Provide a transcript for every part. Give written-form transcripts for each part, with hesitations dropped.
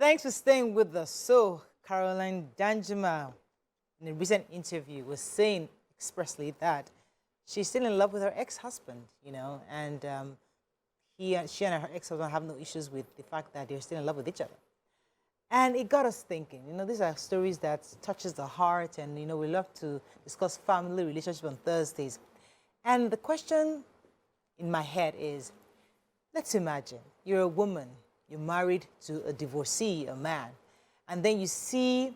Thanks for staying with us. So, Carolina Danjuma, in a recent interview, was saying expressly that she's still in love with her ex-husband, you know, and she and her ex-husband have no issues with the fact that they're still in love with each other. And it got us thinking, you know, these are stories that touches the heart, and, you know, we love to discuss family relationships on Thursdays. And the question in my head is, let's imagine you're a woman, you're married to a divorcee, a man, and then you see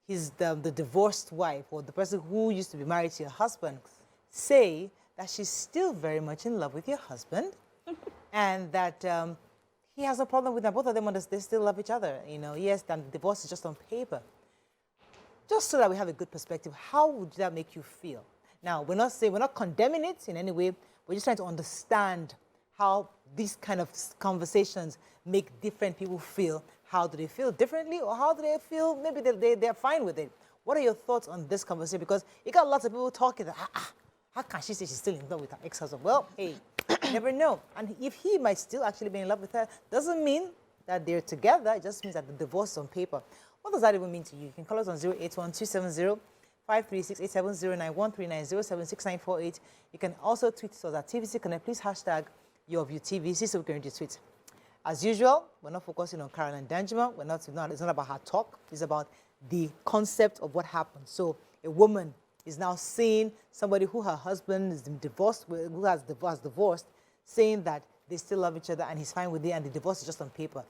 the divorced wife, or the person who used to be married to your husband, say that she's still very much in love with your husband, and that he has a problem with them. Both of them, they still love each other. You know, yes, the divorce is just on paper. Just so that we have a good perspective, how would that make you feel? Now, we're not condemning it in any way. We're just trying to understand how these kind of conversations make different people feel. How do they feel differently, or how do they feel maybe they're fine with it? What are your thoughts on this conversation? Because you got lots of people talking, how can she say she's still in love with her ex-husband? Well, hey, you never know. And if he might still actually be in love with her, doesn't mean that they're together. It just means that the divorce is on paper. What does that even mean to you? You can call us on 081-270-536-870-9139-076-948. You can also tweet us at TVC Connect. Please hashtag your view TVC so we can read your tweet. As usual, we're not focusing on Carolina Danjuma. It's not about her talk. It's about the concept of what happened. So a woman is now seeing somebody who her husband is divorced, who has divorced, saying that they still love each other and he's fine with it, and the divorce is just on paper.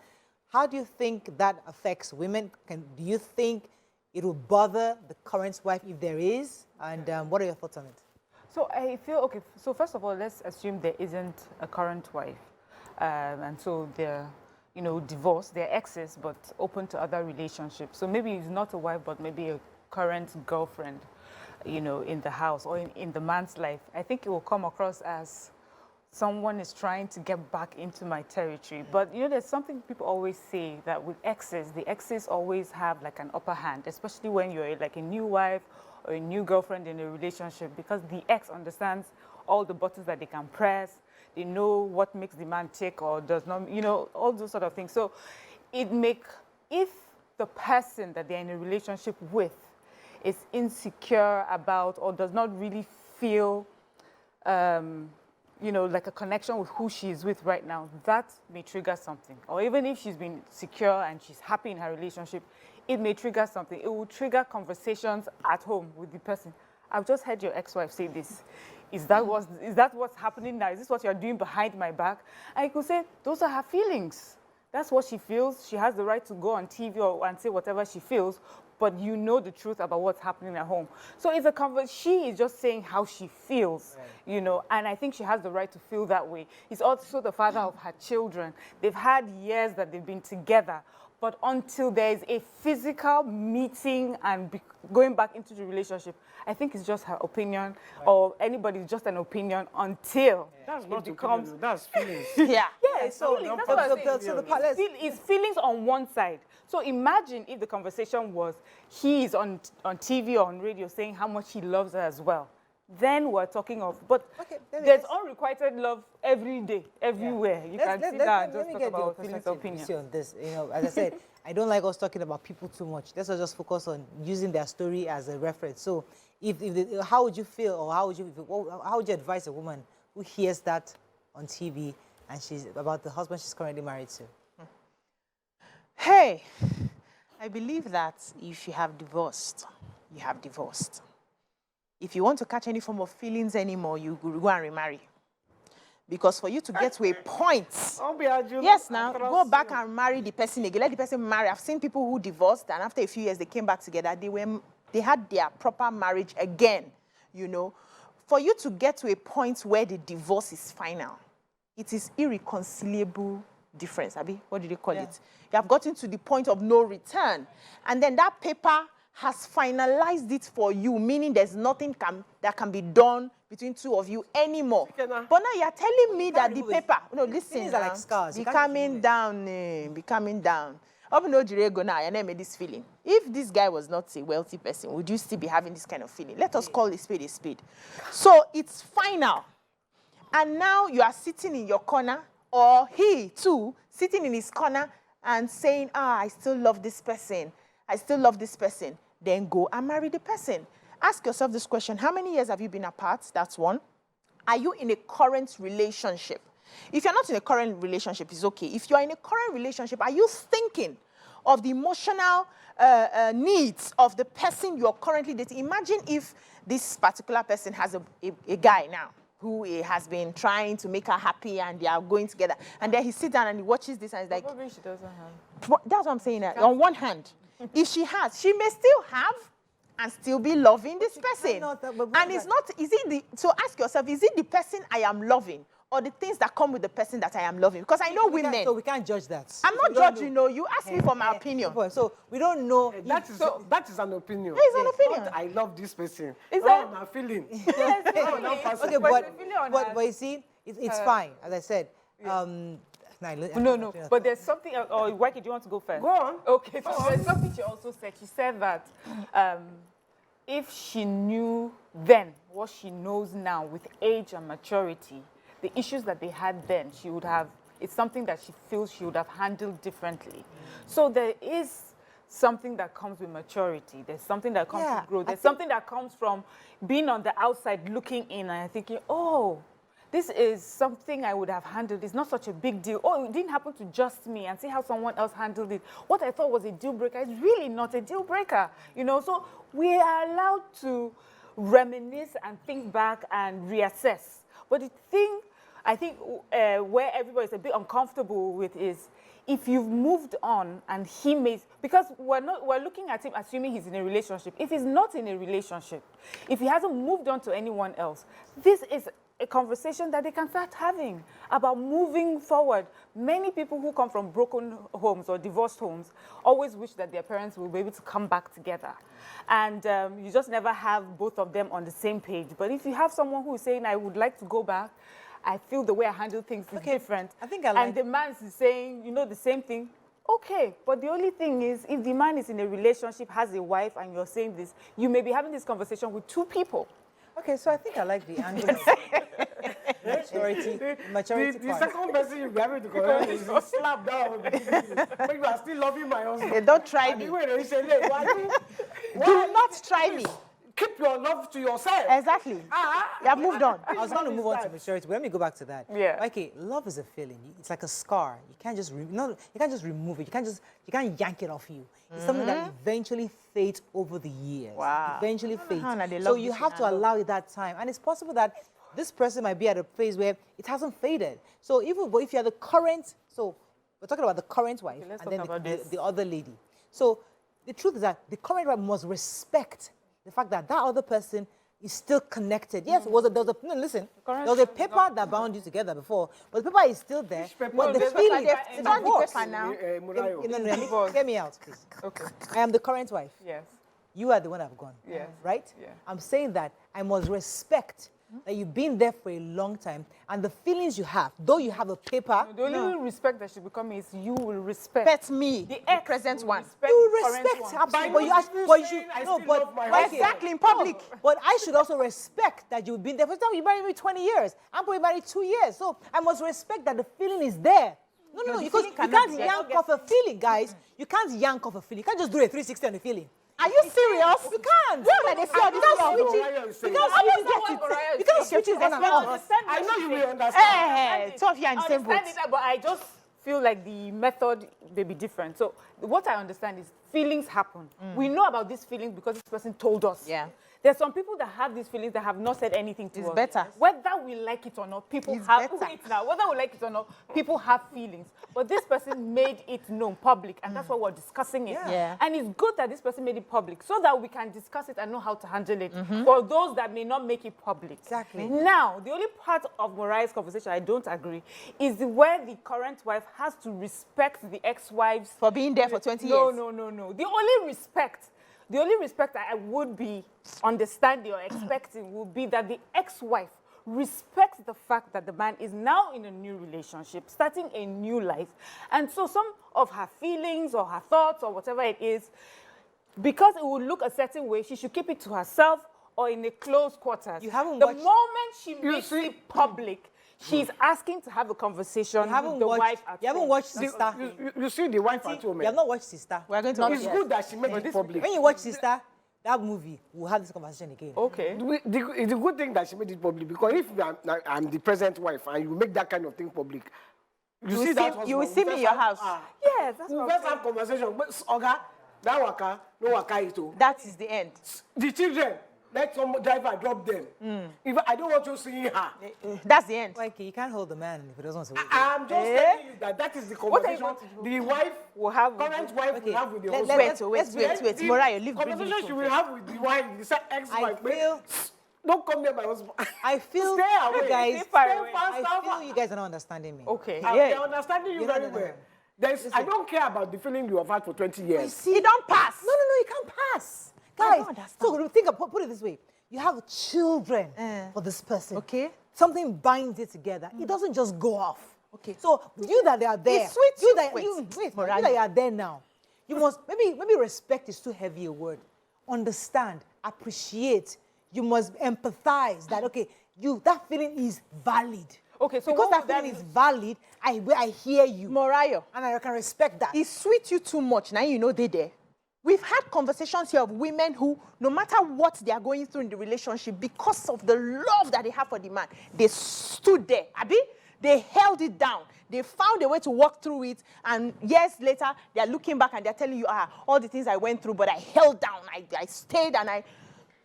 How do you think that affects women? Do you think it will bother the current wife if there is? And what are your thoughts on it? So I feel, okay, so first of all, let's assume there isn't a current wife. And so they're, you know, divorced, they're exes, but open to other relationships. So maybe it's not a wife, but maybe a current girlfriend, you know, in the house or in the man's life. I think it will come across as someone is trying to get back into my territory. But, you know, there's something people always say that with exes, the exes always have like an upper hand, especially when you're like a new wife or a new girlfriend in a relationship, because the ex understands all the buttons that they can press. They know what makes the man tick or does not, you know, all those sort of things. So if the person that they're in a relationship with is insecure about or does not really feel, you know, like a connection with who she is with right now, that may trigger something. Or even if she's been secure and she's happy in her relationship, it may trigger something. It will trigger conversations at home with the person. I've just heard your ex-wife say this. Is that what's happening now? Is this what you're doing behind my back? And you could say, those are her feelings. That's what she feels. She has the right to go on TV and say whatever she feels, but you know the truth about what's happening at home. So it's a she is just saying how she feels, right, you know, and I think she has the right to feel that way. He's also the father of her children. They've had years that they've been together, but until there's a physical meeting and going back into the relationship, I think it's just her opinion, right, or anybody's just an opinion until that's it not becomes... Opinion, that's feelings. Yeah, so feelings. That's what I'm saying. It's feelings on one side. So imagine if the conversation was he is on TV or on radio saying how much he loves her as well. Then we're talking of, but there's unrequited love every day, everywhere. You can see that and just talk about feelings of opinion. On this. You know, as I said, I don't like us talking about people too much. Let's just focus on using their story as a reference. So, how would you feel, or how would you advise a woman who hears that on TV and she's about the husband she's currently married to? Hey, I believe that if you have divorced, you have divorced. If you want to catch any form of feelings anymore, you go and remarry. Because for you to get to a point, yes, now, go back and marry the person again. Let the person marry. I've seen people who divorced, and after a few years, they came back together. They had their proper marriage again, you know. For you to get to a point where the divorce is final, it is irreconcilable difference. Abi, what do they call it? You have gotten to the point of no return. And then that paper has finalized it for you, meaning there's nothing that can be done between two of you anymore. But now you're telling me that the paper, no, listen, are like scars. Be coming down, be coming down. Up no Jirego now, I never this feeling. If this guy was not a wealthy person, would you still be having this kind of feeling? Let us call a spade a spade. So it's final. And now you are sitting in your corner, or he too, sitting in his corner, and saying, I still love this person, I still love this person, then go and marry the person. Ask yourself this question: how many years have you been apart? That's one. Are you in a current relationship? If you're not in a current relationship, it's okay. If you're in a current relationship, are you thinking of the emotional needs of the person you're currently dating? Imagine if this particular person has a guy now who has been trying to make her happy and they are going together. And then he sits down and he watches this and he's like... Probably she doesn't have. That's what I'm saying. On one hand, if she has, she may still have and still be loving this person. And it's not... So ask yourself, is it the person I am loving or the things that come with the person that I am loving? Because I know women... So we can't judge that. I'm not judging, no. You asked me for my opinion. So we don't know... That is an opinion. It's an opinion. I love this person. Is that my feeling? Okay, but you see, it's fine, as I said. No. But there's something... Or Waiki, do you want to go first? Go on. Okay, so there's something she also said. She said that if she knew then what she knows now with age and maturity, the issues that they had then, she would have, it's something that she feels she would have handled differently. So there is something that comes with maturity. There's something that comes with growth. There's something that comes from being on the outside looking in and thinking, oh, this is something I would have handled. It's not such a big deal. Oh, it didn't happen to just me, and see how someone else handled it. What I thought was a deal breaker is really not a deal breaker. You know, so we are allowed to reminisce and think back and reassess. But the thing I think where everybody's a bit uncomfortable with is if you've moved on and he may, because we're looking at him assuming he's in a relationship. If he's not in a relationship, if he hasn't moved on to anyone else, this is a conversation that they can start having about moving forward. Many people who come from broken homes or divorced homes always wish that their parents will be able to come back together. And you just never have both of them on the same page. But if you have someone who is saying, I would like to go back, I feel the way I handle things is different. I think I like... And the man is saying, you know, the same thing. Okay, but the only thing is, if the man is in a relationship, has a wife, and you're saying this, you may be having this conversation with two people. Okay, so I think I like the angle. maturity the second person you be having to correct is you slap down. But you are still loving my husband. Hey, don't try me. Do not try me. Keep your love to yourself. Exactly. You have moved on. I was going to move on to maturity, but let me go back to that. Yeah. Okay, love is a feeling. It's like a scar. You can't just you can't just remove it. You can't yank it off you. It's something that eventually fades over the years. Wow. Eventually fades. So you have to allow it that time. And it's possible that this person might be at a phase where it hasn't faded. So even if you're the current, so we're talking about the current wife and then the other lady. So the truth is that the current wife must respect the fact that that other person is still connected. Yes, there was a paper that bound you together before, but the paper is still there. But the feeling, it's on the paper now. Get me out, please. Okay. I am the current wife. Yes. You are the one I've gone. Yes. Right? Yeah. I'm saying that I must respect that you've been there for a long time, and the feelings you have, though you have a paper. The only respect that should become is you will respect. Respect me, the present one. You respect, absolutely. But you should, exactly, in public. But I should also respect that you've been there. For example, you married me 20 years. I'm probably married 2 years. So I must respect that the feeling is there. No, because you can't yank off a feeling, guys. You can't yank off a feeling. You can't just do a 360 on the feeling. Are you serious? You can't. Where they see all this? You can't switch it on and off. I know you will understand. Hey, two of you are in the same boat. But I just feel like the method may be different. So what I understand is feelings happen. We know about these feelings because this person told us. Yeah. There's some people that have these feelings that have not said anything to us. It's better. Whether we like it or not, people have... Wait now. Whether we like it or not, people have feelings. But this person made it known, public, and that's why we're discussing it. Yeah. And it's good that this person made it public so that we can discuss it and know how to handle it for those that may not make it public. Exactly. Now, the only part of Mariah's conversation I don't agree is where the current wife has to respect the ex-wives... For being there for 20 years. No. The only respect I would be understanding or expecting would be that the ex-wife respects the fact that the man is now in a new relationship, starting a new life. And so some of her feelings or her thoughts or whatever it is, because it will look a certain way, she should keep it to herself or in a close quarters. You haven't the watched... moment she makes it public, She's asking to have a conversation You haven't with the watched, wife at you haven't home. watched Sister. You see the wife at home. You have not watched Sister. We're going to watch It's it. good that she made it public. When you watch Sister, that movie, we'll have this conversation again. Okay. It's a good thing that she made it public, because if I'm the present wife and you make that kind of thing public, you will see me in your house. Yes, that's We what first have conversation. But Oga, that waka, no waka it too. That is the end. The children, let some driver drop them. If I don't want you seeing her. That's the end. Like, you can't hold the man if he doesn't want to hold you. I'm just telling you that is the What are you conversation going to do? the wife, We'll have with current wife will have with the Let- husband. let- Wait. Morayo, leave bringing Conversation it she to will have with the wife, the ex-wife. I feel- Don't come near my husband. I feel Stay away. you guys. Stay far Stay away. far, I stay feel far. you guys are not understanding me. Okay. I'm understanding you You very don't well. know. I don't care about the feeling you have had for 20 years. It don't pass. No, you can't pass. I Guys, don't understand. so think of, put it this way. You have children for this person. Okay. Something binds it together. It doesn't just go off. Okay. So you that they are there. It's sweet You you- that wait, you Morayo. that you are there now. You must maybe respect is too heavy a word. Understand, appreciate. You must empathize that that feeling is valid. Okay, so because what that would that feeling is valid, I hear you. Morayo, And I can respect that. it sweet you too much. Now you know they there. We've had conversations here of women who, no matter what they are going through in the relationship, because of the love that they have for the man, they stood there. Abi? They held it down. They found a way to walk through it. And years later, they are looking back and they're telling you, all the things I went through, but I held down. I stayed and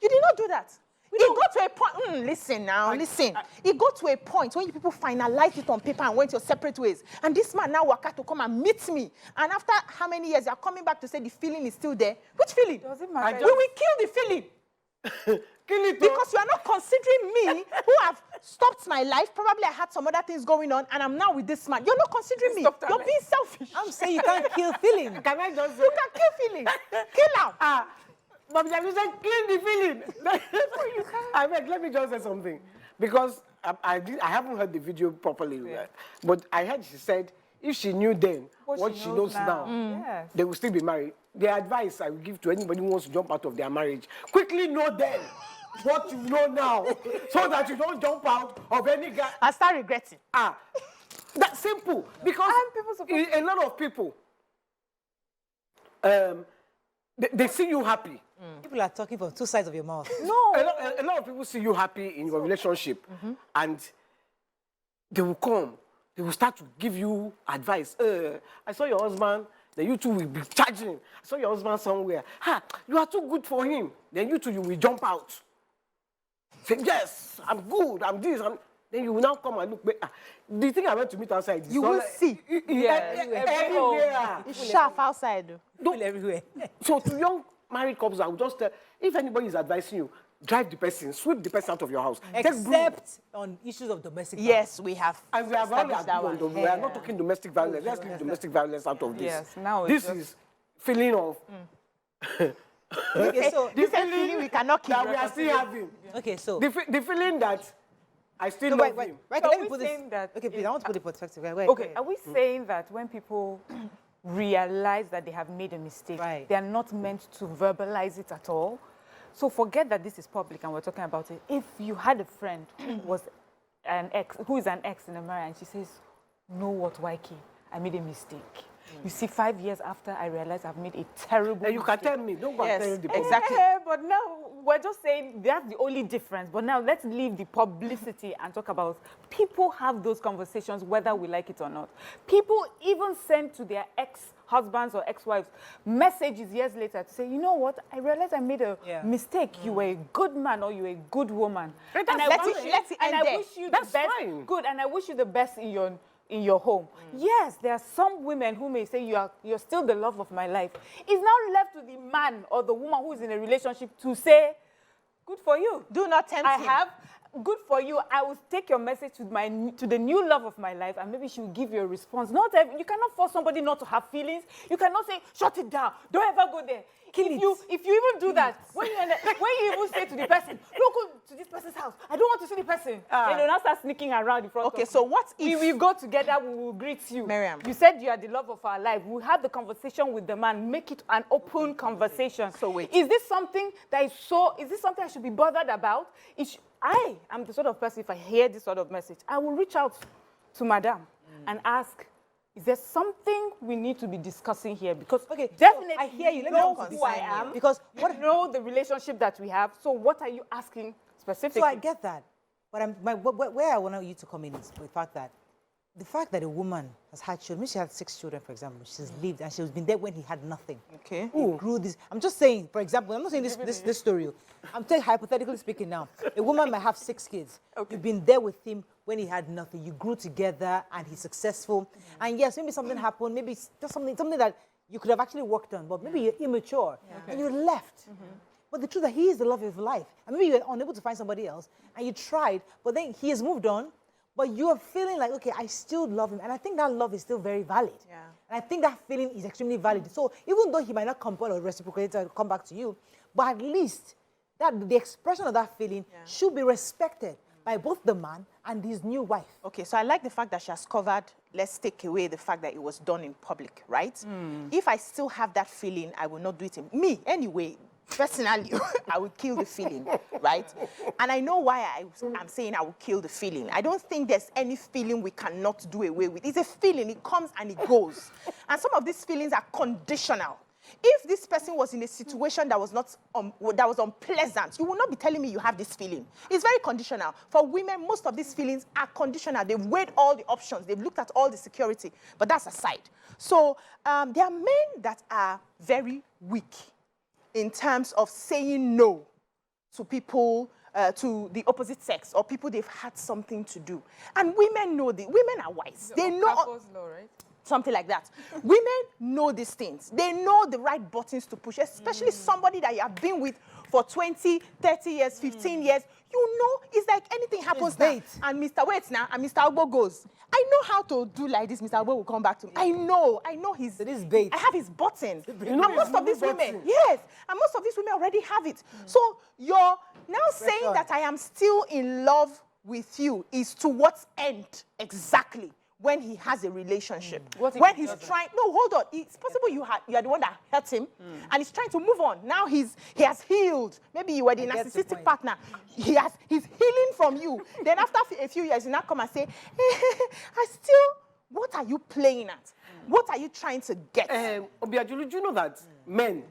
You did not do that. It got to a point, listen now, listen. It got to a point when you people finalized it on paper and went your separate ways. And this man now waka to come and meet me. And after how many years, you're coming back to say the feeling is still there. Which feeling? Does it matter? We will kill the feeling. Kill it. Because you are not considering me, who have stopped my life. Probably I had some other things going on, and I'm now with this man. You're not considering me. Stop that, You're man. being selfish. I'm saying you can't kill feeling. Can I just say? You can kill feeling. Kill am. But you said kill the feeling. I mean, let me just say something. Because I haven't heard the video properly. Right? But I heard she said, if she knew then what she knows now, Yes. they will still be married. The advice I will give to anybody who wants to jump out of their marriage, quickly know then what you know now, so that you don't jump out of any guy. I start regretting. That's simple. Because a lot of people, they see you happy. People are talking from two sides of your mouth. No. A lot of people see you happy in your relationship, and they will come. They will start to give you advice. I saw your husband. Then you two will be charging. I saw your husband somewhere. You are too good for him. Then you two, you will jump out. Say, yes, I'm good. I'm this. Then you will now come and look. The thing I went to meet outside. You will see. Everywhere. It's sharp outside. People everywhere. So to young married couples, I would just tell, if anybody is advising you, drive the person, sweep the person out of your house. Take broom. Except on issues of domestic Yes, we have. And we have already established that agreed on one. we are not talking domestic violence. Let's leave domestic violence out of this. Yes, now this it's is feeling of Okay, so This is feeling we cannot keep. that we are still having. okay, so The feeling that I still so love wait, him. right, So let are me we put this. saying that Okay, please, I want to put the perspective. Right, Okay, are we saying that when people realize that they have made a mistake, Right. they are not meant to verbalize it at all? So forget that this is public and we're talking about it. If you had a friend who is an ex in a marriage, and she says, "Know what, YK? I made a mistake." You see, 5 years after, I realized I've made a terrible And you can mistake. tell me, don't go Yes, and tell the person. exactly. But now we're just saying that's the only difference. But now let's leave the publicity and talk about people have those conversations whether we like it or not. People even send to their ex-husbands or ex-wives messages years later to say, you know what, I realized I made a mistake. You were a good man or you were a good woman. Let I it and I end there. wish you That's the best. fine. Good, and I wish you the best in your home. Yes, there are some women who may say you're still the love of my life. It's now left to the man or the woman who is in a relationship to say, good for you. Do not tempt I him. have. Good for you. I will take your message to the new love of my life, and maybe she will give you a response. You cannot force somebody not to have feelings. You cannot say, shut it down. Don't ever go there. If you even do that, when you even say to the person, don't go to this person's house. I don't want to see the person. Then you'll not start sneaking around in front of Okay, so what if... we go together, we will greet you. Miriam. You said you are the love of our life. We'll have the conversation with the man, make it an open conversation. So wait. Is this something I should be bothered about? I am the sort of person, if I hear this sort of message, I will reach out to Madam and ask, is there something we need to be discussing here? Because definitely I hear you. Let me know answer who I this. am. Because what know the relationship that we have. So what are you asking specifically? So I get that. But where I want you to come in is the fact that a woman has had children, maybe she had 6 children, for example, she's lived and she's been there when he had nothing. Okay. He grew this. I'm just saying, for example, I'm not saying this story. I'm telling, hypothetically speaking now, a woman might have 6 kids. You've been there with him when he had nothing. You grew together and he's successful. And yes, maybe something happened. Maybe it's just something that you could have actually worked on, but maybe you're immature and you left. But the truth is that he is the love of your life. And maybe you're unable to find somebody else and you tried, but then he has moved on. But you are feeling like, okay, I still love him. And I think that love is still very valid. Yeah. And I think that feeling is extremely valid. So even though he might not compel or reciprocate to come back to you, but at least that the expression of that feeling should be respected by both the man and his new wife. Okay, so I like the fact that she has covered, let's take away the fact that it was done in public, right? If I still have that feeling, I will not do it. Me, anyway, personally, I will kill the feeling, right? And I know why I'm saying I will kill the feeling. I don't think there's any feeling we cannot do away with. It's a feeling, it comes and it goes. And some of these feelings are conditional. If this person was in a situation that was not that was unpleasant, you will not be telling me you have this feeling. It's very conditional. For women, most of these feelings are conditional. They've weighed all the options. They've looked at all the security. But that's aside. So there are men that are very weak in terms of saying no to people, to the opposite sex, or people they've had something to do. And women know this. Women are wise. They know law, right? something like that. Women know these things. They know the right buttons to push, especially somebody that you have been with for 20, 30 years, 15 years. You know, it's like anything happens now. And Mr. Waits now, and Mr. Ogbo goes. I know how to do like this. Mr. Ogbo will come back to me. I know his... It is bait. I have his button. And most of these women, yes, and most of these women already have it. So you're now saying that I am still in love with you is to what end exactly? When he has a relationship, when he's trying, no, hold on. It's possible you are the one that hurt him, and he's trying to move on. Now he has healed. Maybe you were the narcissistic partner. He's healing from you. Then after a few years, you now come and say, what are you playing at? What are you trying to get? Obiajulu, do you know that men,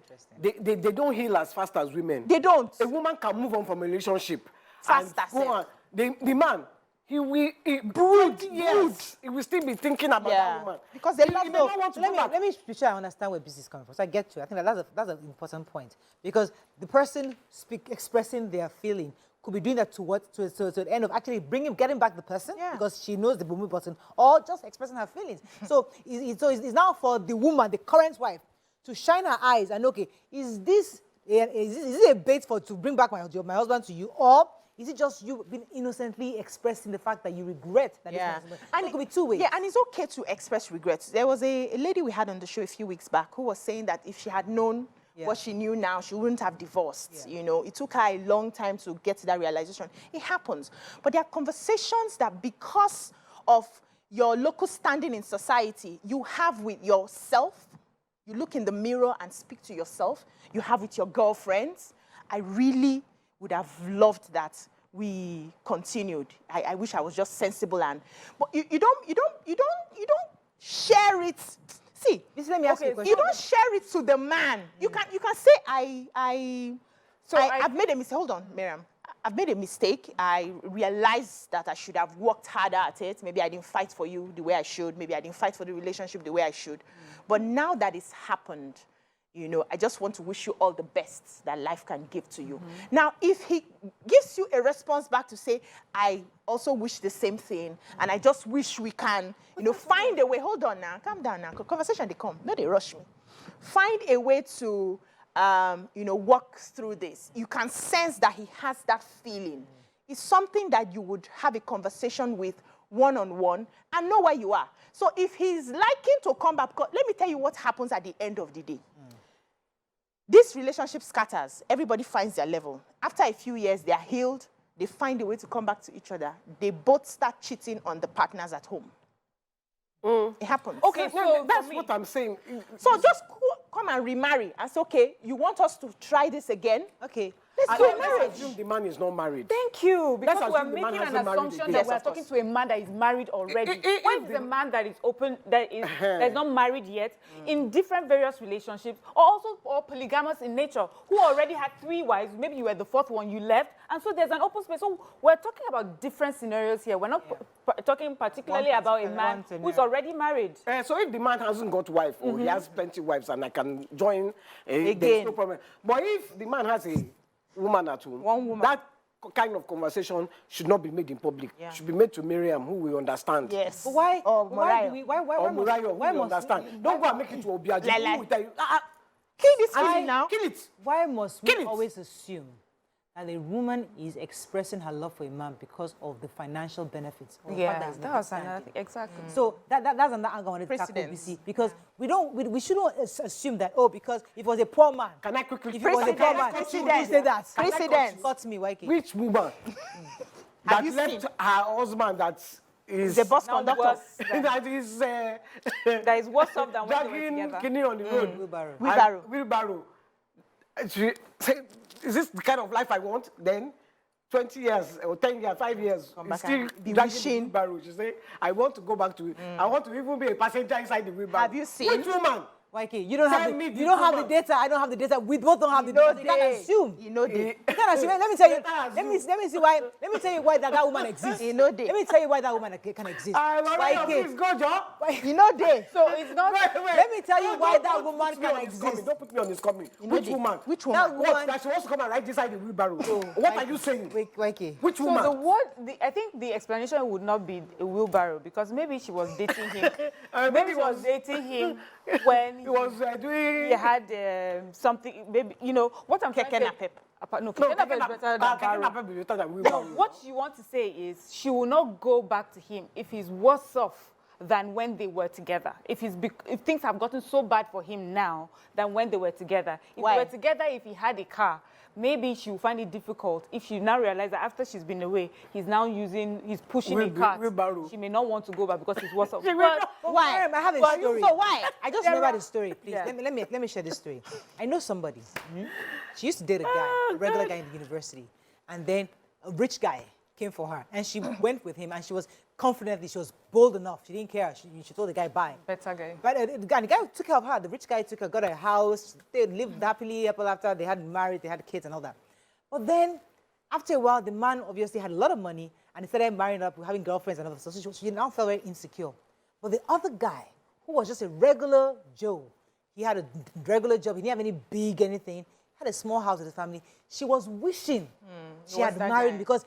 they don't heal as fast as women? They don't. A woman can move on from a relationship. Faster. The man, he will brood. He will still be thinking about that woman. Because they love no. Let me be sure I understand where business is coming from. So I get to it. I think that's an important point. Because the person expressing their feeling could be doing that to the end of actually getting back the person because she knows the boom button, or just expressing her feelings. So it's now for the woman, the current wife, to shine her eyes and okay, is this a bait to bring back my husband to you, or is it just you being innocently expressing the fact that you regret that this person? And it could be two ways. Yeah, and it's okay to express regrets. There was a lady we had on the show a few weeks back who was saying that if she had known what she knew now, she wouldn't have divorced. You know, it took her a long time to get to that realization. It happens. But there are conversations that because of your local standing in society, you have with yourself. You look in the mirror and speak to yourself. You have with your girlfriends. I really would have loved that we continued. I wish I was just sensible but you don't share it. See, let me ask you a question. You don't share it to the man. You can say I've made a mistake. Hold on, Miriam. I've made a mistake. I realized that I should have worked harder at it. Maybe I didn't fight for you the way I should. Maybe I didn't fight for the relationship the way I should. But now that it's happened, you know, I just want to wish you all the best that life can give to you. Now, if he gives you a response back to say, I also wish the same thing, and I just wish we can, you know, find a way. Hold on now. Calm down now. Conversation, they come. No, they rush me. Find a way to, you know, work through this. You can sense that he has that feeling. It's something that you would have a conversation with one-on-one and know where you are. So if he's liking to come back, let me tell you what happens at the end of the day. This relationship scatters. Everybody finds their level. After a few years, they are healed. They find a way to come back to each other. They both start cheating on the partners at home. It happens. Okay, so that's what I'm saying. So just come and remarry and say, okay, you want us to try this again? Okay. Let's assume the man is not married. Thank you. Because Let's we're assume the man making an hasn't married assumption again. that Yes, we're of talking course. to a man that is married already. When it's a man that is open, that is not married yet, in different various relationships, or also or polygamous in nature, who already had 3 wives, maybe you were the 4th one, you left, and so there's an open space. So we're talking about different scenarios here. We're not talking particularly about a man who's already married. So if the man hasn't got wife or he has plenty wives and I can join, there's no problem. But if the man has a woman at home, One woman. that kind of conversation should not be made in public. It should be made to Miriam, who will understand. Yes. But why? Or Why Mariah. do we? Why Or must? Muriah, who Why will must? understand. Don't go and make it to Obiaji. Lie, lie. Who will tell you, Kill this feeling now. kill it. Why must we Kill it. always assume that a woman is expressing her love for a man because of the financial benefits? Or the fact that he's that not was standing? another thing. Exactly. So that's another angle I wanted to tackle, Precedence. BC, because we shouldn't assume that, oh, because if it was a poor man, Can I quickly? if it was a poor man, Precedence. you say that. Precedence. Cut me, YK. Which woman Have that you left seen? her husband that is The bus Now conductor. worse that is that is worse off than when they were dragging together. kidney on the road? Wheelbarrow. Wheelbarrow. Wheelbarrow. She say, is this the kind of life I want? Then 20 years or 10 years, 5 years, Come you back still and be dragging the wishing. wheelbarrow. She say, I want to go back to I want to even be a passenger inside the wheelbarrow. Have you seen? Which woman? YK, you don't have Tell the, me you the don't have the woman. data. I don't have the data. We both don't have the No data. You can't day. assume. You know they. You can't assume. Let me tell you. You can't Let me assume. see why. Let me tell you why that woman exists. You know they. Let me tell you why that woman can exist. Please go, Joe. You know they. So it's not. Let me tell you why that woman can exist. Don't put me on this coming. know Which the- woman? Which That woman? woman. What? That she wants to come and ride inside the wheelbarrow. What are you saying? Wait, YK. Which So woman? the word, I think the explanation would not be a wheelbarrow because maybe she was dating him. Maybe she was dating him when He was doing. he had something. Maybe you know what I'm trying to Keke say. napep. No, No, keke napep is better than Keke barrow. napep is better than No, wheelbarrow. what you want to say is she will not go back to him if he's worse off than when they were together. If things have gotten so bad for him now than when they were together. If Why? they were together, if he had a car, maybe she will find it difficult if she now realizes that after she's been away, he's pushing a cart. Wheelbarrow. She may not want to go back because he's worse off. Why? I have a But- story. So why? I just There remember are- the story, please. Yeah. Let me share this story. I know somebody. She used to date a guy, a regular guy in the university, and then a rich guy came for her, and she went with him, and she was bold enough. She didn't care. She told the guy bye. Better guy. But the guy took care of her. The rich guy took her, got her a house. They lived happily ever after. They had married, they had kids and all that. But then, after a while, the man obviously had a lot of money, and he started marrying up, having girlfriends and all that. So she now felt very insecure. But the other guy, who was just a regular Joe, he had a regular job. He didn't have any big anything. Had a small house with his family. She was wishing she had that married guy. because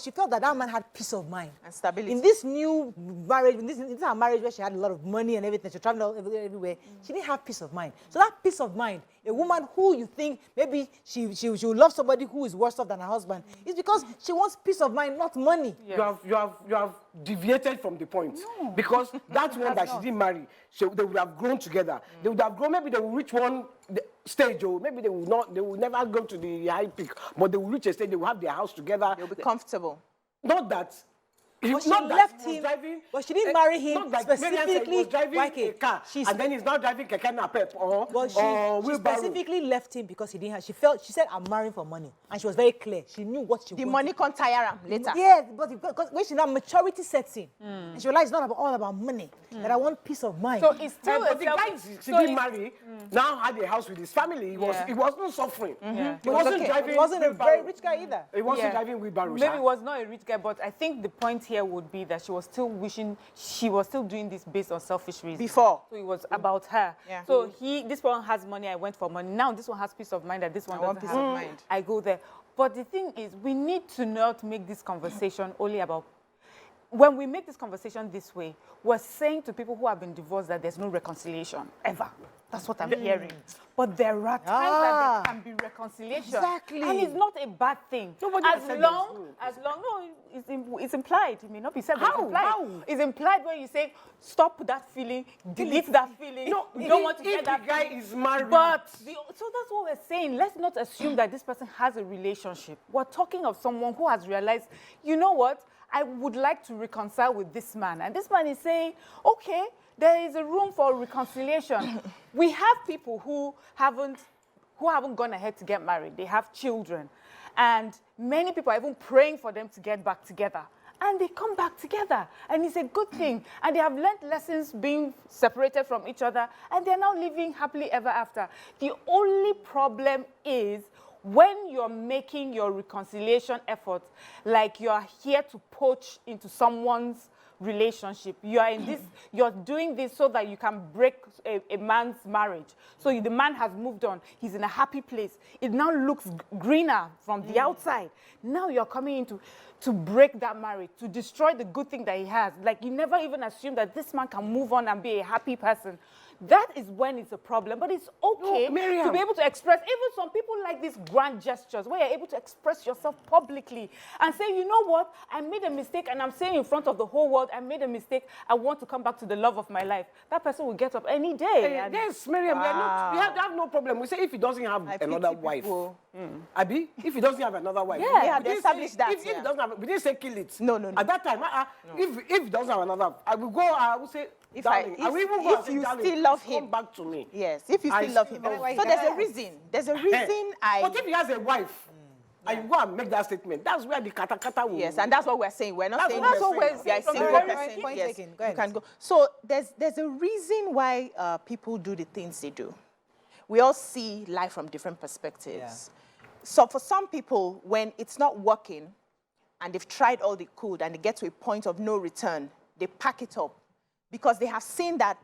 she felt that man had peace of mind. And stability. In this new marriage, in this her marriage where she had a lot of money and everything, she traveled everywhere, she didn't have peace of mind. So that peace of mind, a woman who you think maybe she will love somebody who is worse off than her husband, is because she wants peace of mind, not money. Yeah. You have deviated from the point. Because that one that she didn't marry, they would have grown together. They would have grown, maybe they will reach one stage, or maybe they will never go to the high peak, but they will reach a stage, they will have their house together. They'll be comfortable. Not that. But she not that left he was him, driving, but she didn't marry him not like Mariam said, he specifically. was driving YK, a car, she's- and then he's now driving keke napep or She wheelbarrow. specifically left him because he didn't have, she said, I'm marrying for money. And she was very clear. She knew what she The wanted. money can't tire him later. Yes, but because when she now maturity sets in, and she realized it's not all about money, that I want peace of mind. So it's still But the guy she didn't it's- marry now had a house with his family. He was not suffering. He wasn't Okay, driving. he wasn't a wheelbarrow. very rich guy either. He wasn't Yeah. driving wheelbarrow. Maybe sha. he was not a rich guy, but I think the point here would be that she was still wishing she was still doing this based on selfish reasons. Before. So it was about her. Yeah. So this one has money, I went for money. Now this one has peace of mind that this one I want doesn't peace have. of mind. I go there. But the thing is, we need to not make this conversation only about. When we make this conversation this way, we're saying to people who have been divorced that there's no reconciliation, ever. That's what I'm hearing. But there are times that there can be reconciliation. Exactly. And it's not a bad thing. Nobody has said no, it's implied. It may not be said, but it's How? implied. How? It's implied when you say, stop that feeling, delete that feeling. No, you don't want to if get that the guy feeling. is married. But, so that's what we're saying. Let's not assume that this person has a relationship. We're talking of someone who has realized, you know what? I would like to reconcile with this man. And this man is saying, okay, there is a room for reconciliation. We have people who who haven't gone ahead to get married. They have children. And many people are even praying for them to get back together. And they come back together. And it's a good thing. And they have learned lessons being separated from each other. And they're now living happily ever after. The only problem is when you're making your reconciliation efforts, like you're here to poach into someone's relationship. You are in this, you're doing this so that you can break a man's marriage. So the man has moved on. He's in a happy place. It now looks greener from the outside. Now you're coming in to break that marriage, to destroy the good thing that he has. Like you never even assume that this man can move on and be a happy person. That is when it's a problem. But it's okay to be able to express. Even some people like these grand gestures where you're able to express yourself publicly and say, you know what, I made a mistake and I'm saying in front of the whole world, I made a mistake. I want to come back to the love of my life. That person will get up any day. Yes, Miriam, we have no problem. We say if he doesn't have another wife. Abi, if he doesn't have another wife. Yeah, we have established that. If he doesn't have, we didn't say kill it. No. At that time, if he doesn't have another, I will go, I will say, If you still love him, come back to me. Yes, if you still love him. So there's a reason. There's a reason But if he has a wife, and you go and make that statement, that's where the kata will. Yes, and that's what we're saying. We're not saying that's what we're saying. single person. Yes, you can go. So there's a reason why people do the things they do. We all see life from different perspectives. Yeah. So for some people, when it's not working, and they've tried all they could, and they get to a point of no return, they pack it up. Because they have seen that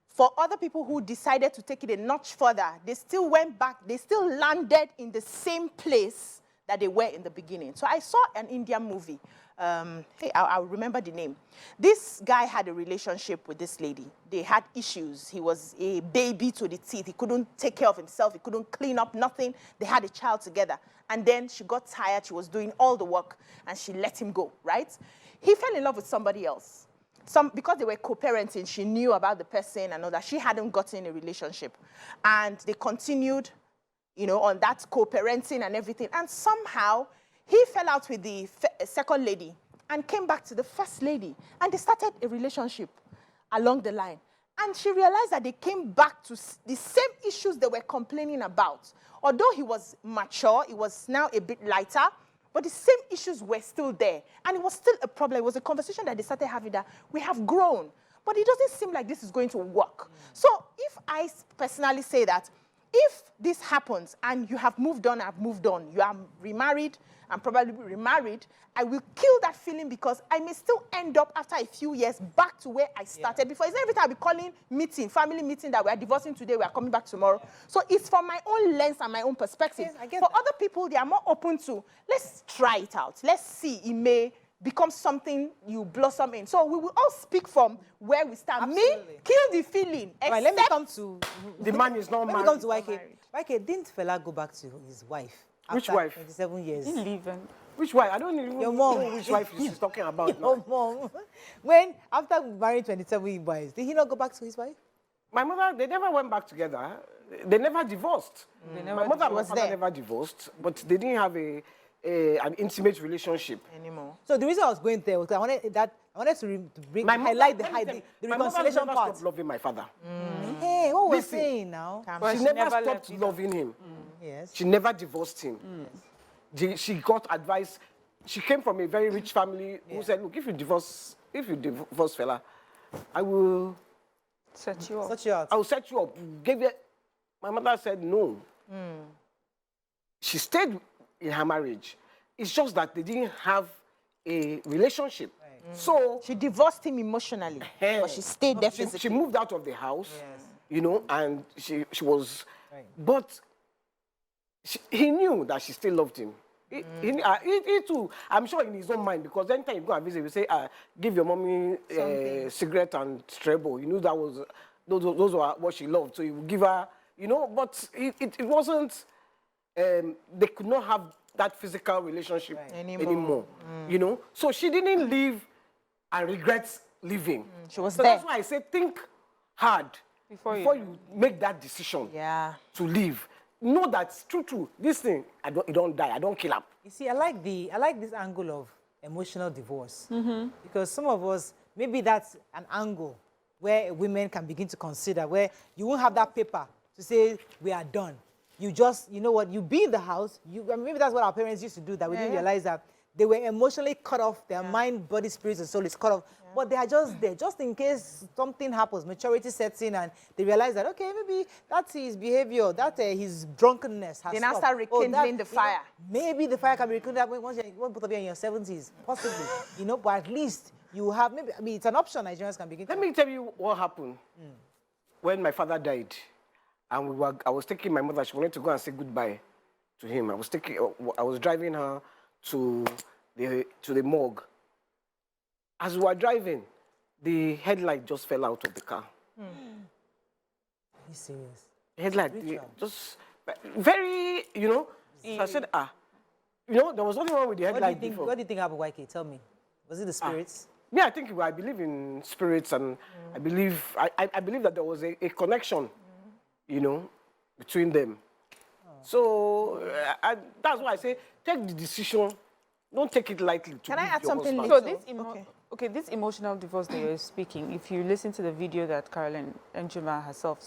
for other people who decided to take it a notch further, they still went back, they still landed in the same place that they were in the beginning. So I saw an Indian movie. Hey, I'll remember the name. This guy had a relationship with this lady. They had issues. He was a baby to the teeth. He couldn't take care of himself. He couldn't clean up, nothing. They had a child together. And then she got tired. She was doing all the work, and she let him go, right? He fell in love with somebody else. Because they were co-parenting, she knew about the person and all that. She hadn't gotten a relationship. And they continued, you know, on that co-parenting and everything. And somehow, he fell out with the second lady and came back to the first lady. And they started a relationship along the line. And she realized that they came back to the same issues they were complaining about. Although he was mature, he was now a bit lighter, but the same issues were still there. And it was still a problem. It was a conversation that they started having that we have grown, but it doesn't seem like this is going to work. So if I personally say that, if this happens and you have moved on, I've moved on, you are remarried and probably remarried, I will kill that feeling because I may still end up after a few years back to where I started before. It's not every time I'll be calling meeting, family meeting that we are divorcing today, we are coming back tomorrow. Yeah. So it's from my own lens and my own perspective. Yes, I get that. Other people, they are more open to, let's try it out. Let's see, it may become something you blossom in. So we will all speak from where we start. Absolutely. Me, kill the feeling. Right, let me come to... The man is not married. Let me come to YK. YK, didn't Fela go back to his wife? Which wife? 27 years. He leaving. Which wife? I don't even know which wife she's talking about. Your mom. When, after marrying 27 wives, did he not go back to his wife? My mother, they never went back together. They never divorced. My mother and my father never divorced, but they didn't have an intimate relationship anymore. So the reason I was going there was I wanted to highlight the reconciliation part. My mother never stopped loving my father. Hey, what we're saying now? Well, she never stopped loving him. Yes. She never divorced him. She got advice. She came from a very rich family who said, look, if you divorce fella, I will set you up. Set you out. I will set you up. My mother said no. She stayed in her marriage. It's just that they didn't have a relationship. Right. So she divorced him emotionally, but she stayed there physically. She moved out of the house, you know, and she was, but he knew that she still loved him. He too, I'm sure in his own mind, because anytime you go and visit, you say, give your mommy cigarette and Strebo. You knew that was, those were what she loved. So you would give her, you know, but it wasn't, they could not have that physical relationship anymore. You know? So she didn't leave and regret leaving. She was there. That's why I say think hard before you make that decision to leave. Know that true. This thing, you don't die. I don't kill up. You see, I like this angle of emotional divorce because some of us, maybe that's an angle where women can begin to consider, where you won't have that paper to say we are done. you just, you know what, you be in the house. I mean, maybe that's what our parents used to do, that we didn't realize that they were emotionally cut off. Their mind, body, spirit, and soul is cut off. But they are just there, just in case something happens, maturity sets in, and they realize that, okay, maybe that's his behavior, that his drunkenness has They now stopped. start rekindling the fire. Maybe the fire can be rekindled once both of you are in your 70s, possibly. You know, but at least you have, maybe, I mean, it's an option Nigerians can begin to. Let me tell you what happened when my father died. And I was taking my mother, she wanted to go and say goodbye to him. I was driving her to the morgue. As we were driving, the headlight just fell out of the car. Are you serious? The headlight, just very, you know. So I said, you know, there was nothing wrong with the headlight before. What do you think happened, YK? Tell me. Was it the spirits? Yeah, I believe in spirits, and I believe that there was a connection, you know, between them. So that's why I say, take the decision. Don't take it lightly. Can I add something So this emotional divorce that you're speaking, if you listen to the video that Carolina Hutchings herself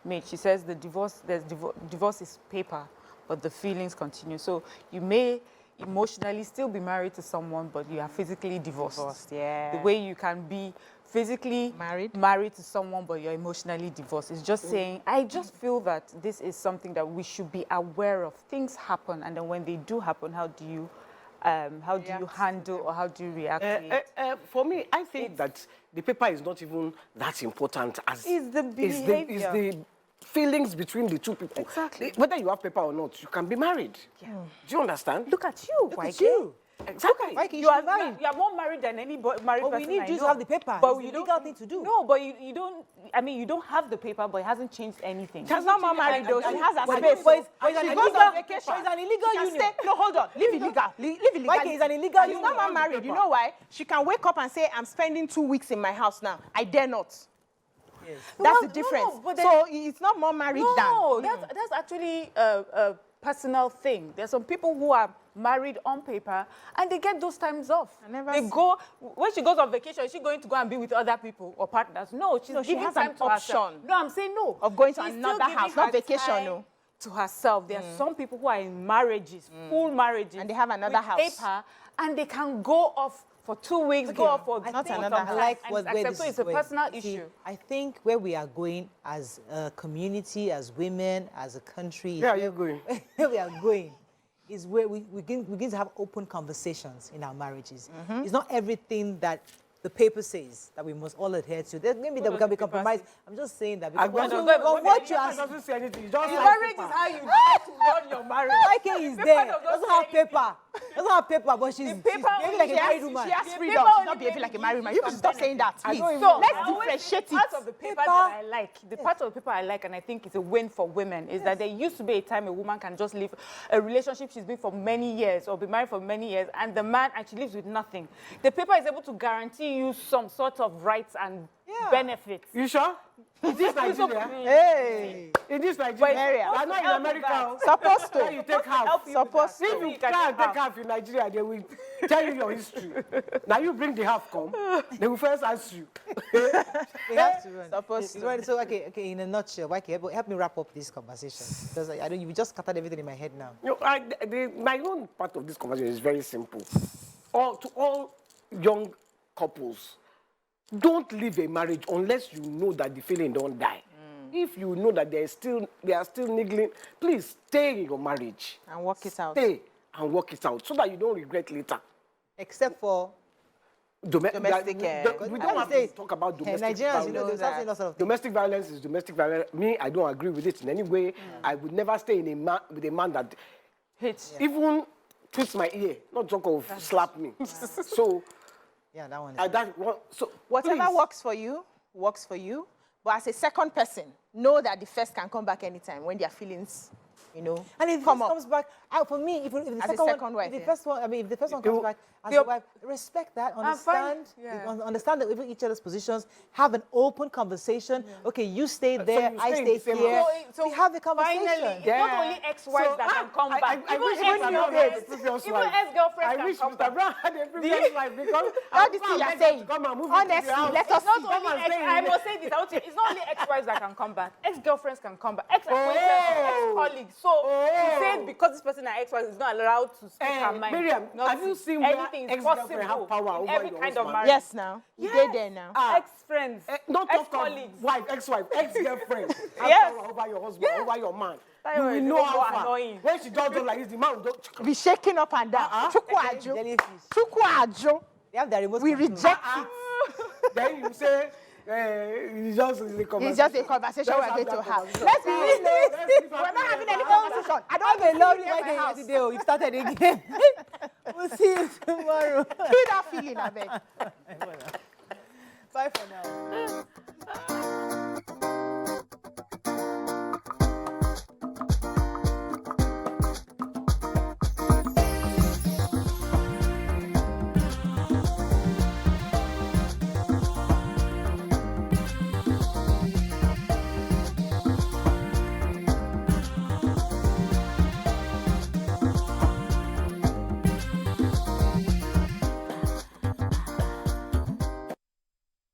made, she says the divorce is paper, but the feelings continue. So you may emotionally still be married to someone, but you are physically divorced. Yeah. The way you can be physically married to someone, but you're emotionally divorced. It's just saying, I just feel that this is something that we should be aware of. Things happen, and then when they do happen, how do you handle or how do you react to it? For me, I think that the paper is not even that important as it's the behavior. It's the feelings between the two people. Exactly. Whether you have paper or not, you can be married. Yeah. Do you understand? Look at you. Look at you. Exactly. Like You are more married than any married person we need I you to know. have the paper. But It's you the don't legal thing to do. No, but you don't. I mean, you don't have the paper, but it hasn't changed anything. She's not more married though. She has a But space. it's an She illegal- goes on vacation. but it's an illegal She can union. stay- No, hold on. Live illegal. Live illegal. Why is an illegal She's union? not more married. You know why? She can wake up and say, I'm spending 2 weeks in my house now. I dare not. Yes. That's No, the difference. no, but then- So it's not more married No, than. that's actually a personal thing. There's some people who are married on paper and they get those times off. They go when she goes on vacation. Is she going to go and be with other people or partners? No, she's No, she giving has time an to herself. option No, I'm saying no. of going to She's another still giving house, not her vacation, time no. To herself. There are some people who are in marriages, full marriages, And they have another with house. paper, and they can go off for 2 weeks, go off for Not for another some house. time, I like and where accept. this So is it's a going. personal See, issue. I think where we are going as a community, as women, as a country, Where are you going? where we are going is where we begin to have open conversations in our marriages. It's not everything that the paper says that we must all adhere to. Maybe that we can be compromised. I'm just saying that because what you are doesn't say anything. Just Marriage is how you get to run your marriage. YK is there, doesn't have paper. Doesn't have paper, but she's behaving like a married woman. She has The freedom. paper She's only not behaving made like a you married man. You can stop saying that, please. So Let's I always differentiate think it. Part of the paper that I like, the part of the paper I like, and I think it's a win for women, is that there used to be a time a woman can just live a relationship she's been for many years or be married for many years, and the man actually lives with nothing. The paper is able to guarantee you some sort of rights and benefits. You sure? Is this Nigeria? Hey. In this Nigeria? But You are not in America. Supposed Where to. you take half. Supposed If to. you try and take half in Nigeria, they will tell you your history. Now you bring the half come, they will first ask you. We have to run. Supposed It's right. So, okay, in a nutshell, YK, help me wrap up this conversation. Because I don't, you just scattered everything in my head now. You know, my own part of this conversation is very simple. To all young couples, don't leave a marriage unless you know that the feeling don't die. If you know that they are still niggling, please stay in your marriage. And work it out. Stay and work it out so that you don't regret later. Except for Domestic, we don't have to talk about domestic Nigerians, you know, violence. there's something lots of Domestic violence is domestic violence. Me, I don't agree with it in any way. I would never stay with a man that Hits. even twists my ear, not talk of slap me. So, yeah, that one. Is so Whatever please, works for you. But as a second person, know that the first can come back anytime when their feelings, you know, and if come this up. comes back, for me, if the As a second, second one, wife, if the yeah. first one, I mean, if the first one comes back as a wife, respect that, understand, understand that even each other's positions, have an open conversation. Okay, you stay there, you I stay in stay the same here. house. So we have the conversation. Finally, it's not only ex-wives that can come back. I wish Mr. Brown had a previous Even wife. ex-girlfriends I can wish come Mr. back. Brown had a previous wife because All this thing you're saying, honestly, let us It's not see. only I must say this. I would say it's not only ex-wives that can come back. Ex-girlfriends can come back. Ex-acquaintances, ex-colleagues. colleagues. So she said because this person are ex-wife is not allowed to speak her mind. Miriam, Not have you seen where anything is ex-girlfriend have possible power in over every your kind of husband? marriage. Yes, now. You did there now. Ex-friends, Not talk ex-colleagues. of wife, ex-wife, ex-girlfriend. Have Yes. power over your husband, over your man. That You one will is know even how more far. annoying. When she just do like this, the man will just... Be shaking up and down. Chukwu ajo. Jellyfish. Chukwu ajo. They have the remote We control. reject it. Then you say, it's just a conversation. It's just a conversation we're going to have. Let's be real. We're not having any conversation. I don't Have a lovely my weekend house. yesterday. We've started again. We'll see you tomorrow. Kill that feeling, I beg. Bye for now.